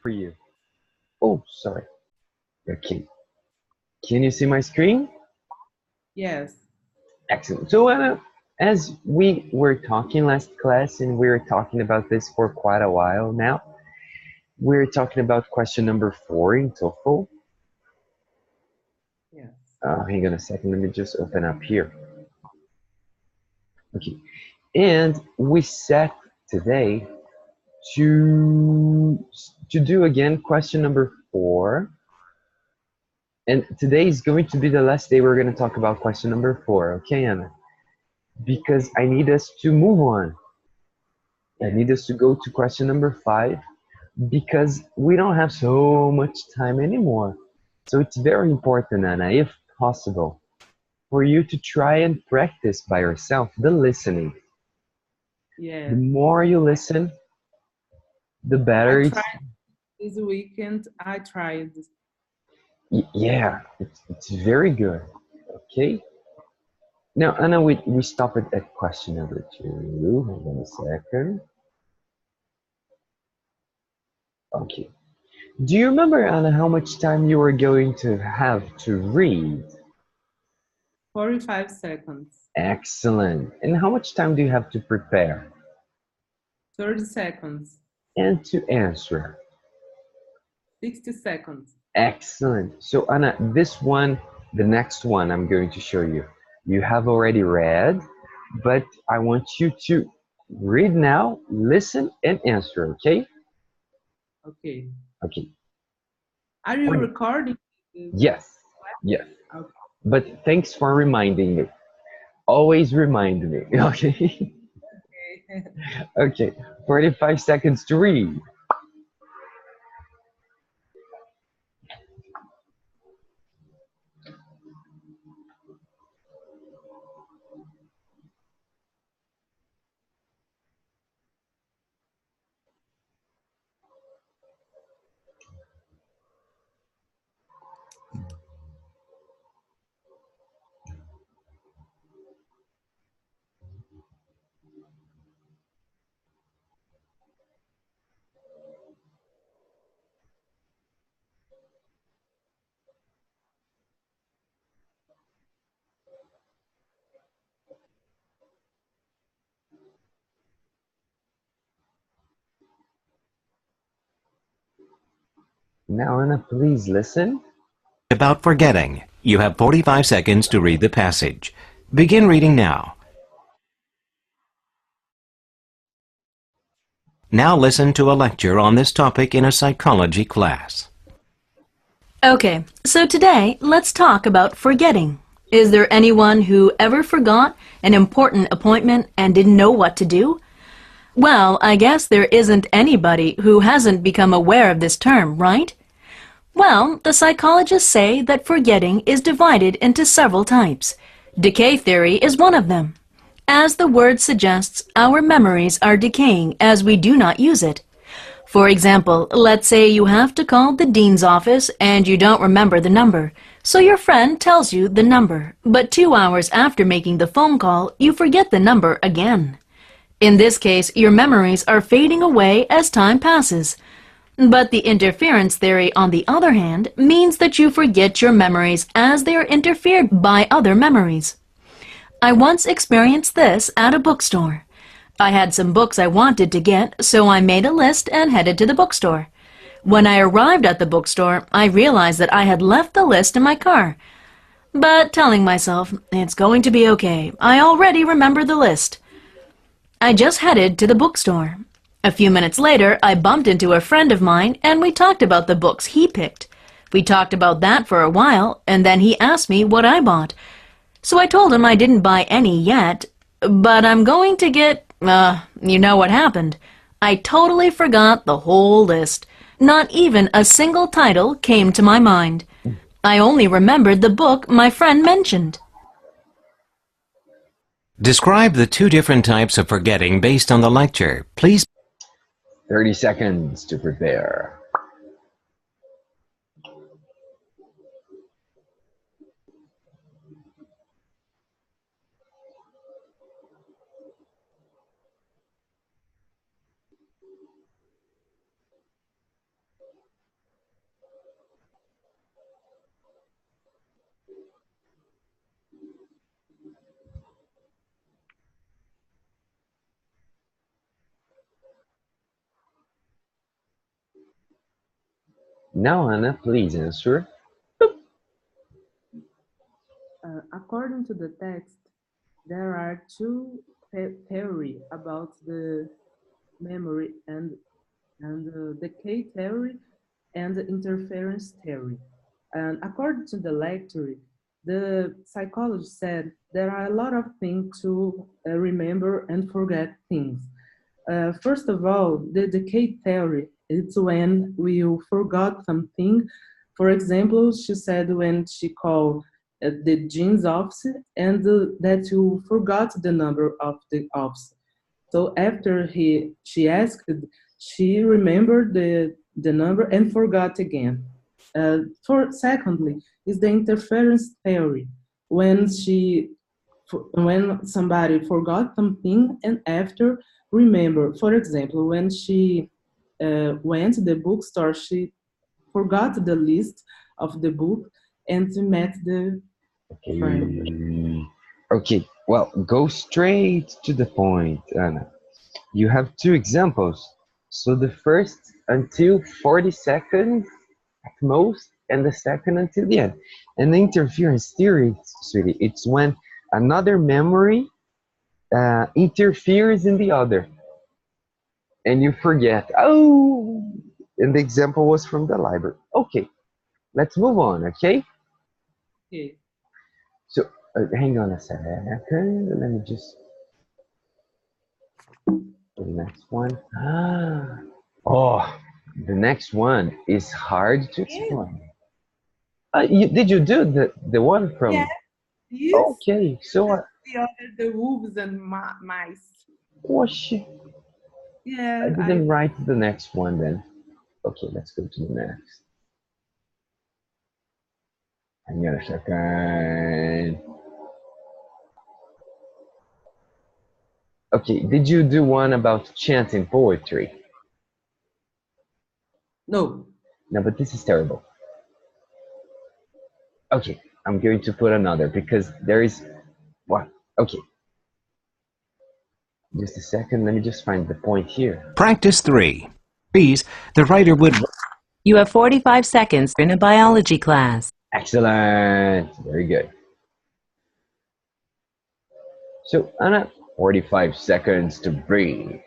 for you. Oh, sorry. Okay. Can you see my screen? Yes. Excellent. So, as we were talking last class, and we were talking about this for quite a while now, we're talking about question number 4 in TOEFL. Yes. Hang on a second. Let me just open up here. Okay. And we set today to do again question number 4. And today is going to be the last day we're going to talk about question number 4. Okay, Anna? Because I need us to move on. I need us to go to question number 5 because we don't have so much time anymore. So it's very important, Anna, if possible, for you to try and practice by yourself the listening. The Yes. more you listen, the better I it's. tried this weekend. I tried. Yeah, it's very good. Okay. Now, Anna, we stop at question number 2. Hold on a second. Okay. Do you remember, Anna, how much time you were going to have to read? 45 seconds. Excellent. And how much time do you have to prepare? 30 seconds. And to answer? 60 seconds. Excellent. So, Anna, this one, the next one I'm going to show you, you have already read, but I want you to read now, listen, and answer, okay? Okay. Okay. Are you recording? Yes, yes. Okay. But thanks for reminding me. Always remind me, okay? Okay, 45 seconds to read. Now, Anna, please listen. About forgetting. You have 45 seconds to read the passage. Begin reading now. Now listen to a lecture on this topic in a psychology class. Okay, so today let's talk about forgetting. Is there anyone who ever forgot an important appointment and didn't know what to do? Well, I guess there isn't anybody who hasn't become aware of this term, right? Well, the psychologists say that forgetting is divided into several types. Decay theory is one of them. As the word suggests, our memories are decaying as we do not use it. For example, let's say you have to call the dean's office and you don't remember the number. So your friend tells you the number, but 2 hours after making the phone call, you forget the number again. In this case, your memories are fading away as time passes. But the interference theory, on the other hand, means that you forget your memories as they are interfered by other memories. I once experienced this at a bookstore. I had some books I wanted to get, so I made a list and headed to the bookstore. When I arrived at the bookstore, I realized that I had left the list in my car. But telling myself, it's going to be okay, I already remember the list. I just headed to the bookstore. A few minutes later, I bumped into a friend of mine and we talked about the books he picked. We talked about that for a while, and then he asked me what I bought. So I told him I didn't buy any yet, but I'm going to get, you know what happened. I totally forgot the whole list. Not even a single title came to my mind. I only remembered the book my friend mentioned. Describe the 2 different types of forgetting based on the lecture. Please 30 seconds to prepare. Now, Anna, please answer. According to the text, there are two theories about the memory and the decay theory and the interference theory. And according to the lecture, the psychologist said there are a lot of things to remember and forget things. First of all, the decay theory, it's when we forgot something. For example, she said when she called the jeans office and that you forgot the number of the office. So after she asked, she remembered the number and forgot again. For secondly, is the interference theory when somebody forgot something and after remember. For example, when she went to the bookstore, she forgot the list of the book and met the friend. Okay, well, go straight to the point, Anna. You have two examples. So the first until 40 seconds at most, and the second until the end. And the interference theory, sweetie, it's when another memory interferes in the other. And you forget. Oh, and the example was from the library. Okay, let's move on, okay? Okay. So, hang on a second. Let me just the next one. Oh, the next one is hard to explain. Did you do the one from? Yeah. Yes. Okay, so The other, the wolves and mice. oh shit. Yeah. I didn't write the next one then. Okay, let's go to the next. Hang on a second. Okay, did you do one about chanting poetry? No. No, but this is terrible. Okay, I'm going to put another because there is what? Okay. Just a second, let me just find the point here. Practice 3. Please, the writer would... You have 45 seconds in a biology class. Excellent. Very good. So, Anna, 45 seconds to breathe.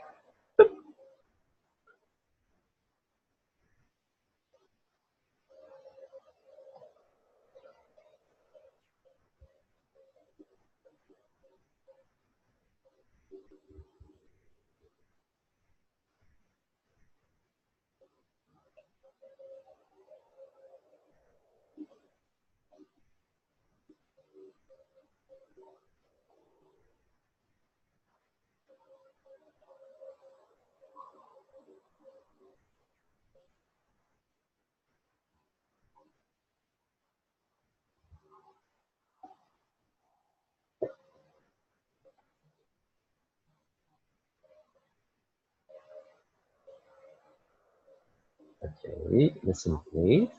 Okay, listen please.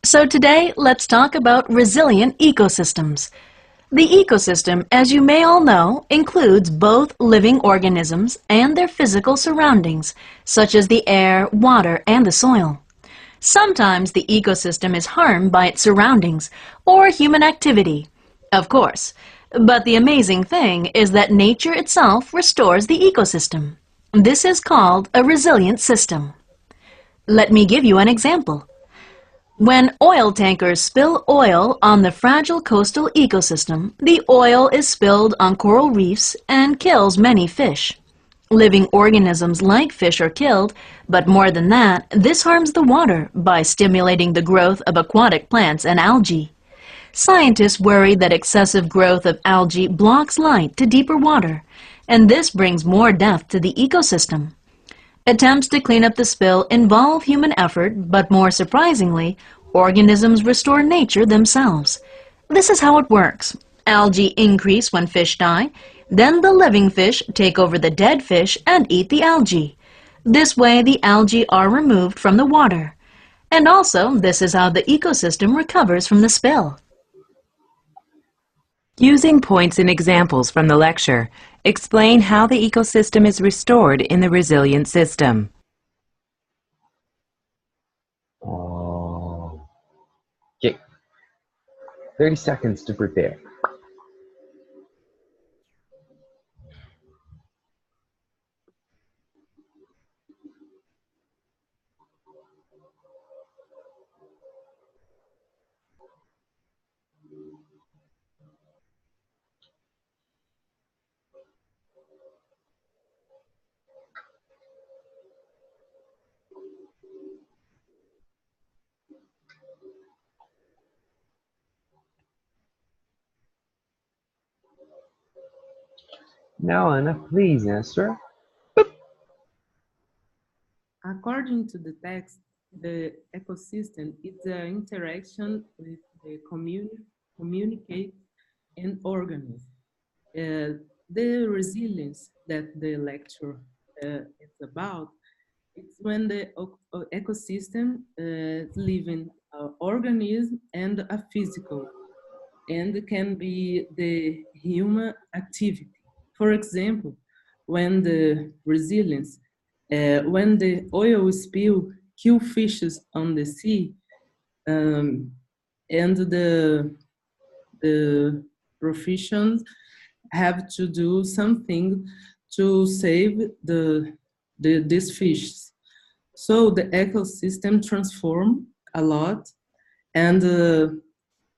So today, let's talk about resilient ecosystems. The ecosystem, as you may all know, includes both living organisms and their physical surroundings, such as the air, water, and the soil. Sometimes the ecosystem is harmed by its surroundings or human activity, of course. But the amazing thing is that nature itself restores the ecosystem. This is called a resilient system. Let me give you an example. When oil tankers spill oil on the fragile coastal ecosystem, the oil is spilled on coral reefs and kills many fish. Living organisms like fish are killed, but more than that, this harms the water by stimulating the growth of aquatic plants and algae. Scientists worry that excessive growth of algae blocks light to deeper water, and this brings more death to the ecosystem. Attempts to clean up the spill involve human effort, but more surprisingly, organisms restore nature themselves. This is how it works. Algae increase when fish die, then the living fish take over the dead fish and eat the algae. This way the algae are removed from the water. And also, this is how the ecosystem recovers from the spill. Using points and examples from the lecture, explain how the ecosystem is restored in the resilient system. 30 seconds to prepare. Now, Anna, please answer. According to the text, the ecosystem is the interaction with the communicate and organism. The resilience that the lecture is about, it's when the ecosystem is living organism and a physical, and can be the human activity. For example, when the resilience, when the oil spill kill fishes on the sea, and the professions have to do something to save these fishes. So the ecosystem transform a lot, and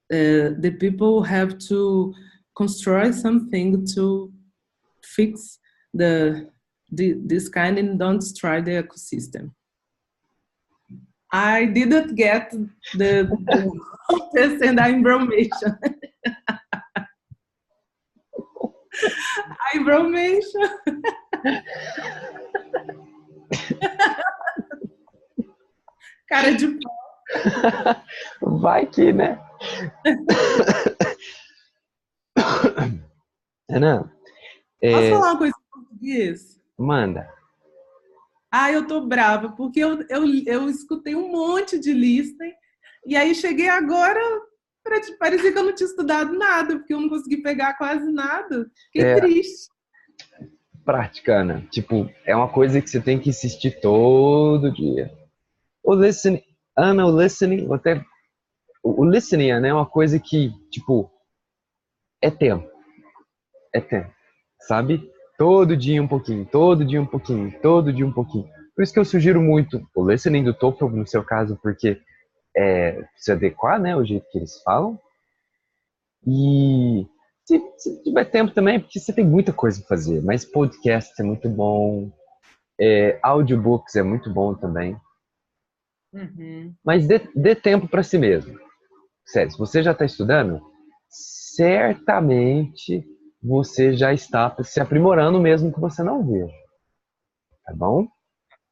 the people have to construct something to fix this kind and don't destroy the ecosystem. I didn't get the test and information. Information. Cara de pau. Vai que, né? Ana, Posso falar uma coisa em português? manda. Ah, eu tô brava, porque eu escutei um monte de lista, e aí cheguei agora, parecia que eu não tinha estudado nada, porque eu não consegui pegar quase nada. Fiquei triste. Prática, Ana. Tipo, é uma coisa que você tem que insistir todo dia. O listening, Ana, o listening, o listening, Ana, é uma coisa que, tipo, é tempo. É tempo, sabe? Todo dia um pouquinho, todo dia um pouquinho, todo dia um pouquinho. Por isso que eu sugiro muito o listening do TOEFL, no seu caso, porque se adequar, né, o jeito que eles falam. E se tiver tempo também, porque você tem muita coisa para fazer, mas podcast é muito bom, audiobooks é muito bom também. Uhum. Mas dê tempo para si mesmo. Sério, se você já está estudando, certamente você já está se aprimorando mesmo que você não veja. Tá bom?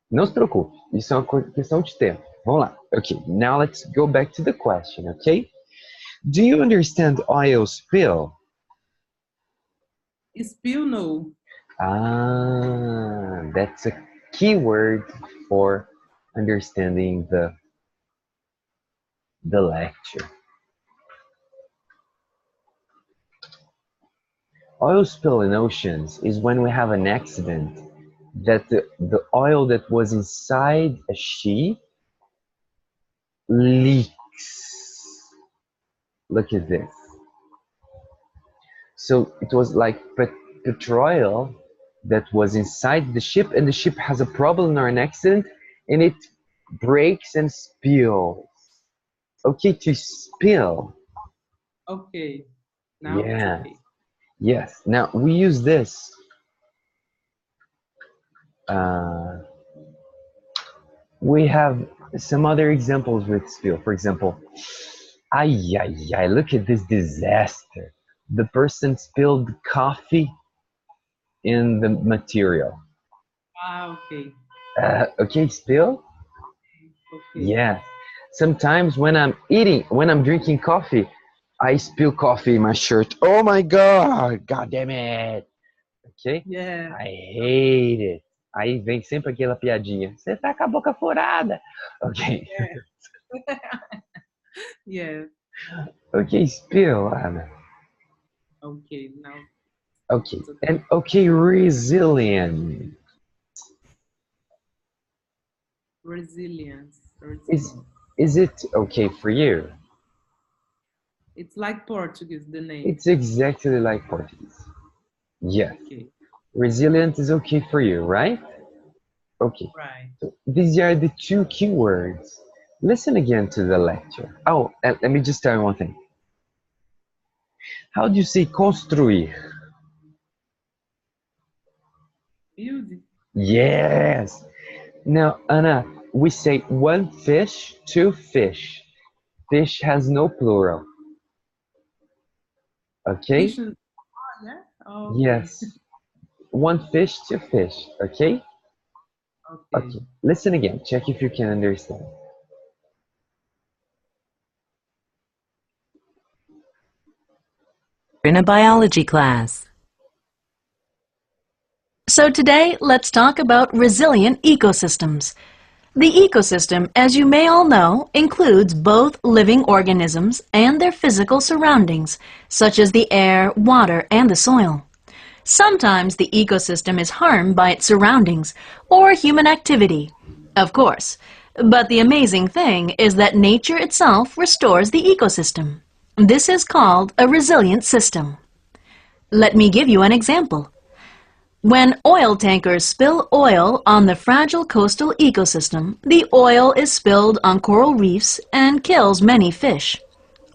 Não se preocupe, isso é uma questão de tempo. Vamos lá. Okay, now let's go back to the question, okay? Do you understand oil spill? Spill, no. Ah, that's a key word for understanding the lecture. Oil spill in oceans is when we have an accident that the oil that was inside a ship leaks. Look at this. So it was like petrol that was inside the ship, and the ship has a problem or an accident, and it breaks and spills. Okay, to spill. Okay. Now it's okay. Yes. Now we use this. We have some other examples with spill. For example, ay, look at this disaster. The person spilled coffee in the material. Ah, okay. Okay, spill? Okay. Yeah. Sometimes when I'm drinking coffee, I spill coffee in my shirt. Oh my God, God damn it. Okay? Yeah. I hate it. Aí vem sempre aquela piadinha. Você tá com a boca furada. Okay. Yeah. Okay, spill, Ana. Okay, now. Okay, and okay, resilient. Resilience. Is it okay for you? It's like Portuguese, the name. It's exactly like Portuguese. Yes. Okay, Resilient is okay for you, right? Okay. right. So these are the two keywords. Listen again to the lecture. Oh, let me just tell you one thing. How do you say construir? Building. Yes. Now, Anna, we say one fish, two fish. Fish has no plural. Okay? Fish and yeah? Okay. Yes. One fish, two fish. Okay? Okay. Okay. Listen again. Check if you can understand. In a biology class. So today, let's talk about resilient ecosystems. The ecosystem, as you may all know, includes both living organisms and their physical surroundings, such as the air, water, and the soil. Sometimes the ecosystem is harmed by its surroundings or human activity, of course. But the amazing thing is that nature itself restores the ecosystem. This is called a resilient system. Let me give you an example. When oil tankers spill oil on the fragile coastal ecosystem, the oil is spilled on coral reefs and kills many fish.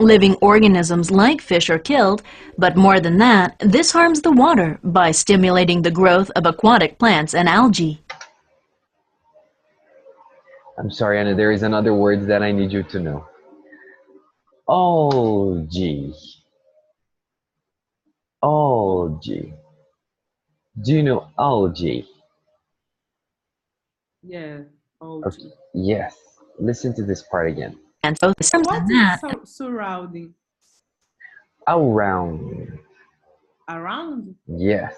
Living organisms like fish are killed, but more than that, this harms the water by stimulating the growth of aquatic plants and algae. I'm sorry, Anna, there is another word that I need you to know. Algae. Algae. Do you know algae? Yeah. Okay. Okay. Yes. Listen to this part again. And so this harms What that. is surrounding? Around. Around? Yes.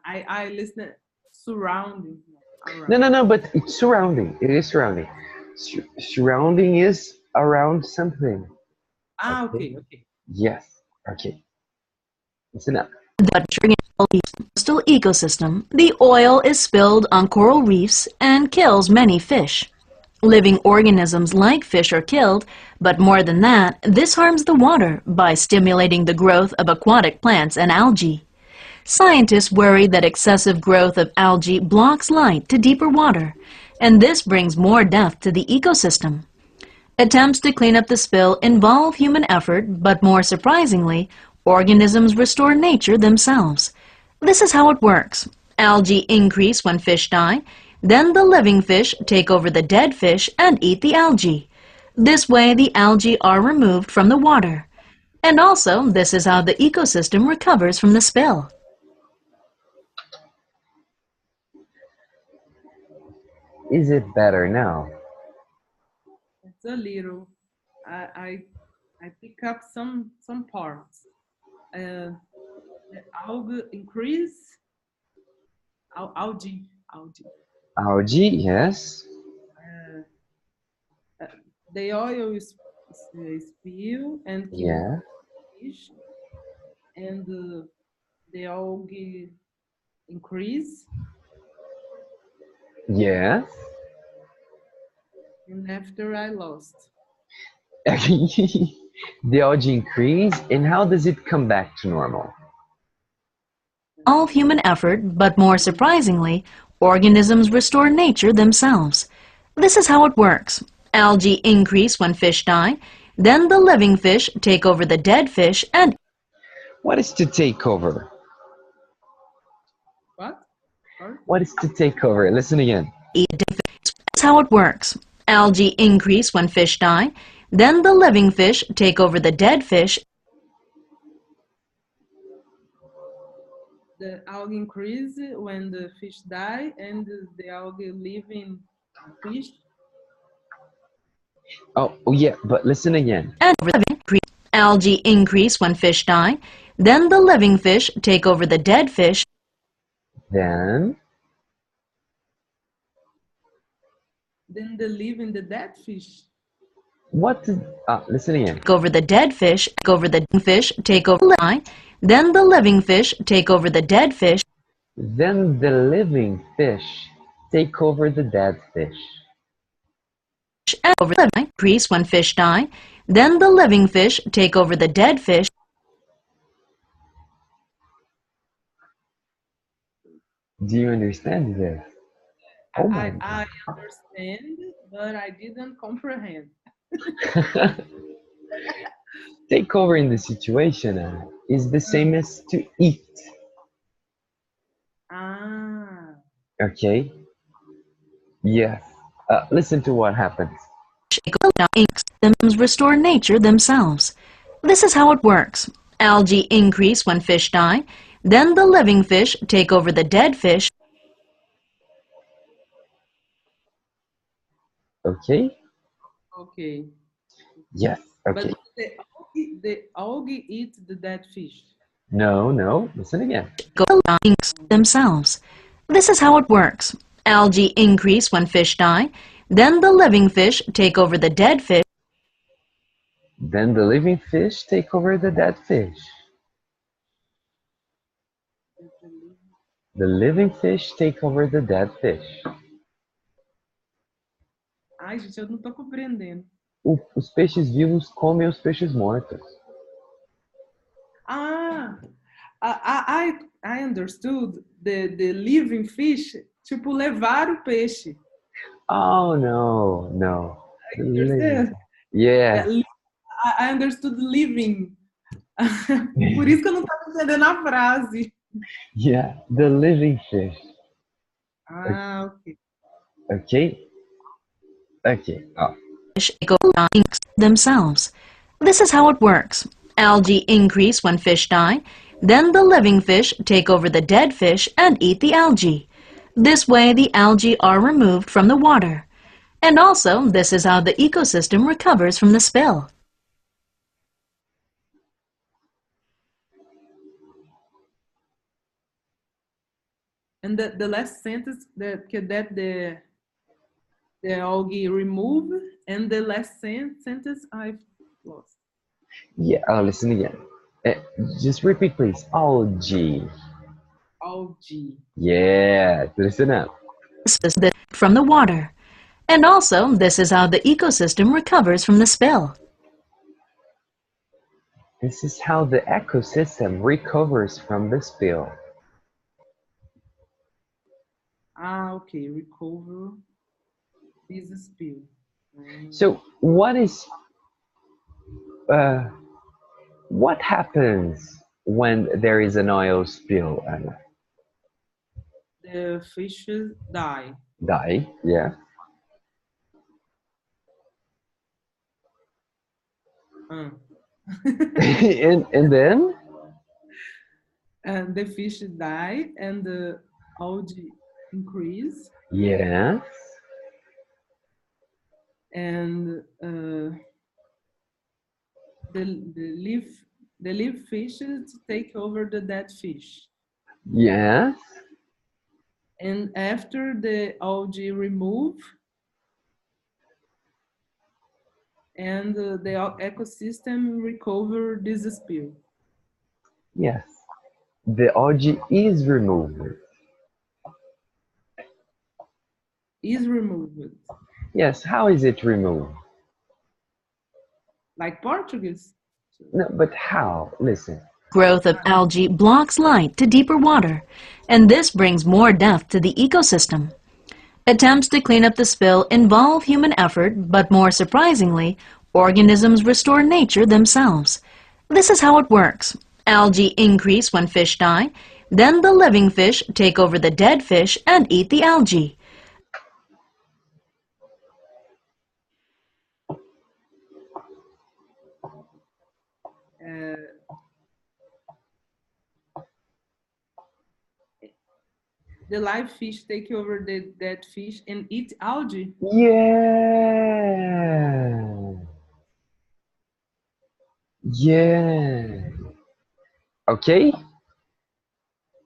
I listen surrounding. Around. No, but it's surrounding. It is surrounding. Surrounding is around something. Okay. Yes. Okay. Listen up. But during the coastal ecosystem, the oil is spilled on coral reefs and kills many fish. Living organisms like fish are killed, but more than that, this harms the water by stimulating the growth of aquatic plants and algae. Scientists worry that excessive growth of algae blocks light to deeper water, and this brings more death to the ecosystem. Attempts to clean up the spill involve human effort, but more surprisingly, organisms restore nature themselves. This is how it works. Algae increase when fish die, then the living fish take over the dead fish and eat the algae. This way the algae are removed from the water. And also, this is how the ecosystem recovers from the spill. Is it better now? It's a little. I pick up some parts. The algae increase. Algae. Algae, yes. The oil is spill and kill Yeah. fish, and the algae increase, Yes. and after I lost. The algae increase, and how does it come back to normal? All of human effort, but more surprisingly, organisms restore nature themselves. This is how it works. Algae increase when fish die, then the living fish take over the dead fish and What is to take over? What? Sorry? What is to take over? Listen again. eat the dead fish. This is how it works. Algae increase when fish die, then the living fish take over the dead fish. The algae increase when the fish die, and the algae live in fish. Oh, yeah, but listen again. And over the living. Algae increase when fish die, then the living fish take over the dead fish. Then, Then they live in the dead fish. what did, listen again. Take over the dead fish, take over the fish, take over the die, then the living fish take over the dead fish. Then the living fish take over the dead fish. And over the living increase when fish die, Then the living fish take over the dead fish. Do you understand this? Oh my I understand, but I didn't comprehend. God. Take over in the situation is the same as to eat. Ah, Okay? Yes. Listen to what happens. Inks restore nature themselves. This is how it works. Algae increase when fish die. Then the living fish take over the dead fish. Okay? okay. Yes. Okay. But the algae eat the dead fish. No, no. Listen again. Inks themselves. This is how it works. Algae increase when fish die. Then the living fish take over the dead fish. Then the living fish take over the dead fish. The living fish take over the dead fish. Ai, gente, eu não tô compreendendo. Os peixes vivos comem os peixes mortos. Ah, I understood the living fish, tipo, levar o peixe. Oh, no, no. The living. Understand? Yeah. I understood living. Por isso que eu não estava entendendo a frase. Yeah, the living fish. Ah, ok. Okay? Okay. Oh. Inks themselves. This is how it works. Algae increase when fish die. Then the living fish take over the dead fish and eat the algae. This way the algae are removed from the water. And also, this is how the ecosystem recovers from the spill. And the last sentence that the algae remove, and the last sentence I've lost. Yeah, listen again. Uh, just repeat, please. Algae. Algae. Yeah, listen up. From the water. And also, this is how the ecosystem recovers from the spill. This is how the ecosystem recovers from the spill. Ah, okay. Recover this spill. So, what happens when there is an oil spill, Anna? The fishes die. Die, yeah. and then? And the fish die and the algae increase, Yes. and the live fishes take over the dead fish. Yes. And after the algae remove, and the ecosystem recover this spill. Yes. The algae is removed. Is removed. Yes, how is it removed? Like Portuguese. No, but how? Listen. Growth of algae blocks light to deeper water, and this brings more death to the ecosystem. Attempts to clean up the spill involve human effort, but more surprisingly, organisms restore nature themselves. This is how it works. Algae increase when fish die. Then the living fish take over the dead fish and eat the algae. The live fish take over the dead fish and eat algae. Yeah. Yeah. Okay?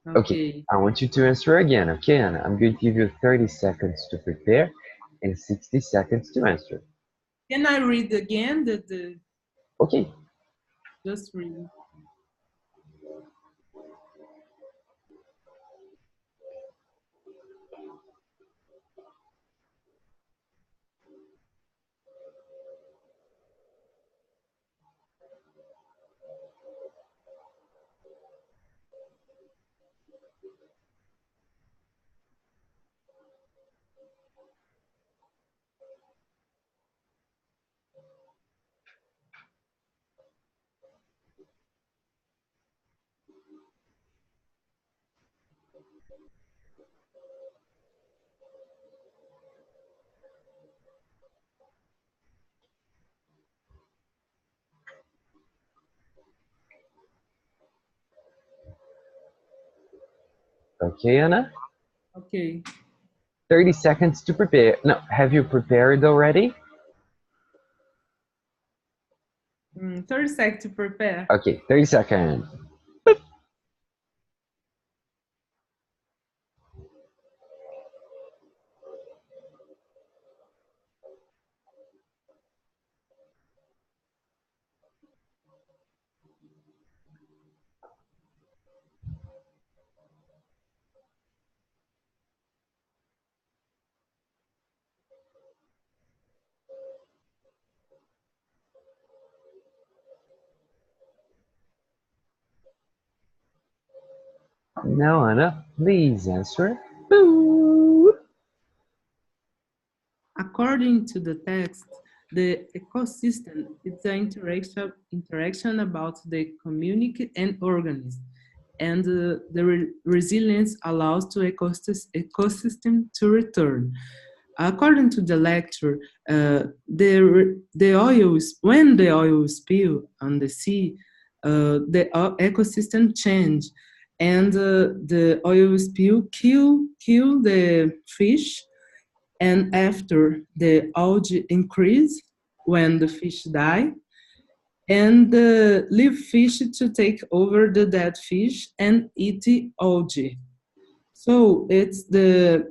Okay. I want you to answer again, okay, Anna? I'm going to give you 30 seconds to prepare and 60 seconds to answer. Can I read again the Okay. just read? Okay, Anna? Okay. 30 seconds to prepare. No, have you prepared already? 30 seconds to prepare. Okay, 30 seconds. Now, Anna, please answer. Boo! According to the text, the ecosystem is the interaction about the community and organism, and the resilience allows to ecosystem to return. According to the lecture, the oil when the oil spill on the sea, the ecosystem change, and the oil spill kill the fish, and after the algae increase when the fish die, and the live fish to take over the dead fish and eat the algae. So the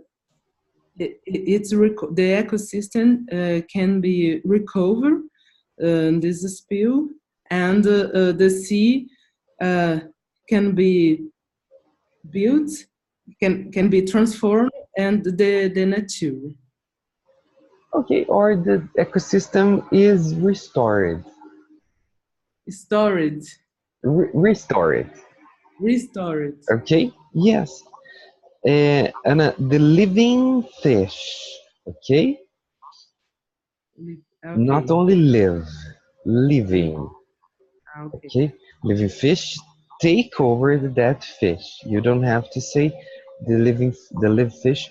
ecosystem can be recovered this spill, and the sea can be built, can be transformed, and the nature. Okay, or the ecosystem is restored. Storage, Restored. restored. Okay, yes. Anna, the living fish. Okay, not Okay, only live, living. okay, Okay, living fish take over the dead fish. You don't have to say the live fish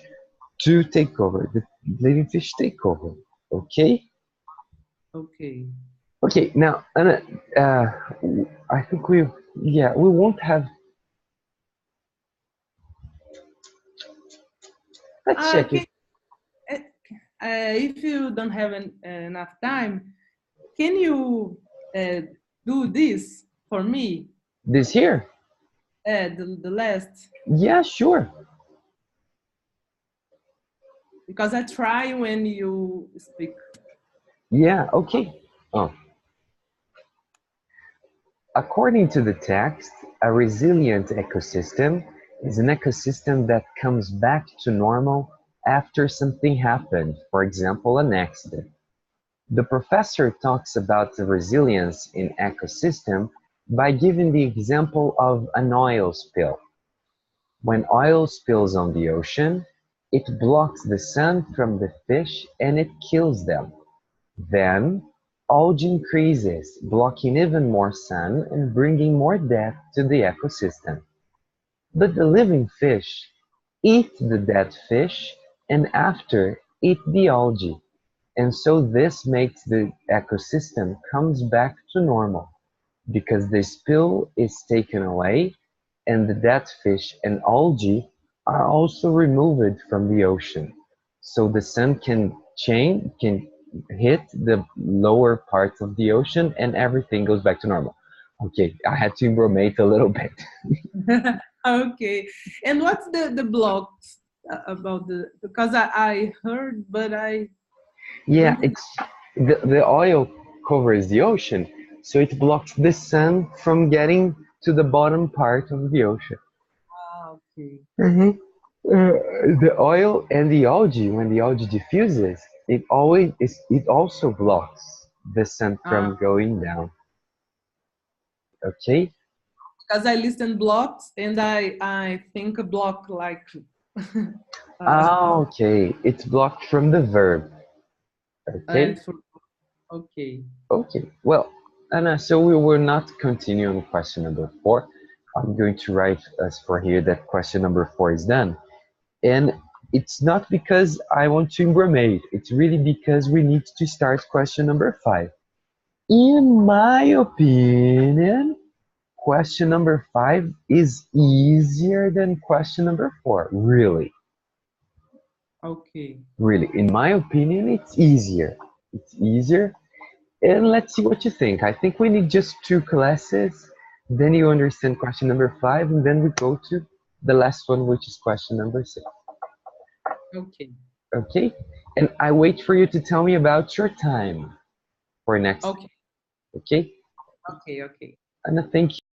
to take over. The living fish take over. Okay. okay. Okay. Now, Anna, I think we won't have. Let's check Can, it. if you don't have enough time, can you do this for me? This here. The last, Yeah, sure. because I try when you speak. Yeah. Okay. Oh. According to the text, a resilient ecosystem is an ecosystem that comes back to normal after something happened, for example, an accident. The professor talks about the resilience in ecosystem by giving the example of an oil spill. When oil spills on the ocean, it blocks the sun from the fish and it kills them. Then, algae increases, blocking even more sun and bringing more death to the ecosystem. But the living fish eat the dead fish and after eat the algae. And so this makes the ecosystem comes back to normal because the spill is taken away and the dead fish and algae are also removed from the ocean. So the sun can hit the lower parts of the ocean and everything goes back to normal. Okay, I had to bromate a little bit. Okay, and what's the blocks about the, because I heard, but I Yeah, don't. it's the oil covers the ocean, so it blocks the sun from getting to the bottom part of the ocean. Okay, Mhm. The oil and the algae, when the algae diffuses, it also blocks the sun uh, from going down. Okay? because I listen blocks, and I think a block like Ah, okay. It's blocked from the verb. Okay? and for, okay. Okay. Well, Anna, so we will not continue on question number 4. I'm going to write as for here that question number 4 is done. And it's not because I want to embromate. It's really because we need to start question number 5. In my opinion, question number 5 is easier than question number 4. Really. Okay. Really. In my opinion, it's easier. It's easier. And let's see what you think. I think we need just 2 classes. Then you understand question number 5, and then we go to the last one, which is question number 6. Okay. Okay? And I wait for you to tell me about your time for next. Okay. Okay? Okay. Okay. Anna, thank you.